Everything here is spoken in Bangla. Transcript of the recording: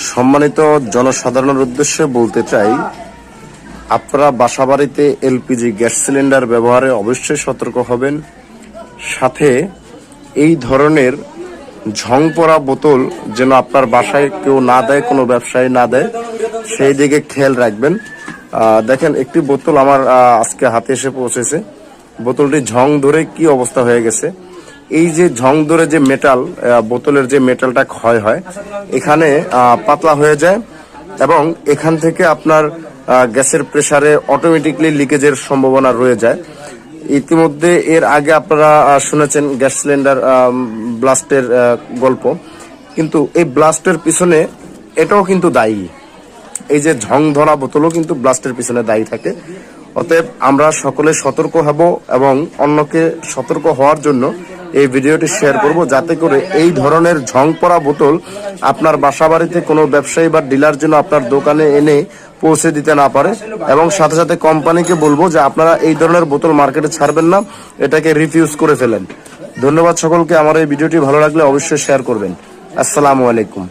সম্মানিত জনসাধারণের উদ্দেশ্যে বলতে চাই, আপনারা বাসাবাড়িতে এলপিজি গ্যাস সিলিন্ডার ব্যবহারে অবশ্যই সতর্ক হবেন। সাথে এই ধরনের ঝং পড়া বোতল যেন আপনার বাসায় কেউ না দেয়, কোনো ব্যবসায়ী না দেয়, সেই দিকে খেয়াল রাখবেন। দেখেন, একটি বোতল আমার আজকে হাতে এসে পৌঁছেছে। বোতলটি ঝং ধরে কি অবস্থা হয়ে গেছে। এই যে ঝং ধরে যে মেটাল, বোতলের যে মেটালটা ক্ষয় হয়, এখানে পাতলা হয়ে যায় এবং এখান থেকে আপনার গ্যাসের প্রেসারে অটোমেটিকলি লিকেজের সম্ভাবনা রয়ে যায়। ইতিমধ্যে এর আগে আপনারা শুনেছেন গ্যাস সিলিন্ডার ব্লাস্টের গল্প, কিন্তু এই ব্লাস্টের পিছনে এটাও কিন্তু দায়ী। এই যে ঝং ধরা বোতলও কিন্তু ব্লাস্টের পিছনে দায়ী থাকে। অতএব আমরা সকলে সতর্ক হব এবং অন্যকে সতর্ক হওয়ার জন্য এই ভিডিওটি শেয়ার করব, যাতে করে এই ধরনের ঝং পড়া বোতল আপনার বাসাবাড়িতে কোনো ব্যবসায়ী বা ডিলার যেন আপনার দোকানে এনে পৌঁছে দিতে না পারে। এবং সাথে সাথে কোম্পানিকে বলবো যে আপনারা এই ধরনের বোতল মার্কেটে ছাড়বেন না, এটাকে রিফিউজ করে ফেলেন। ধন্যবাদ সকলকে। আমার এই ভিডিওটি ভালো লাগলে অবশ্যই শেয়ার করবেন। আসসালামু আলাইকুম।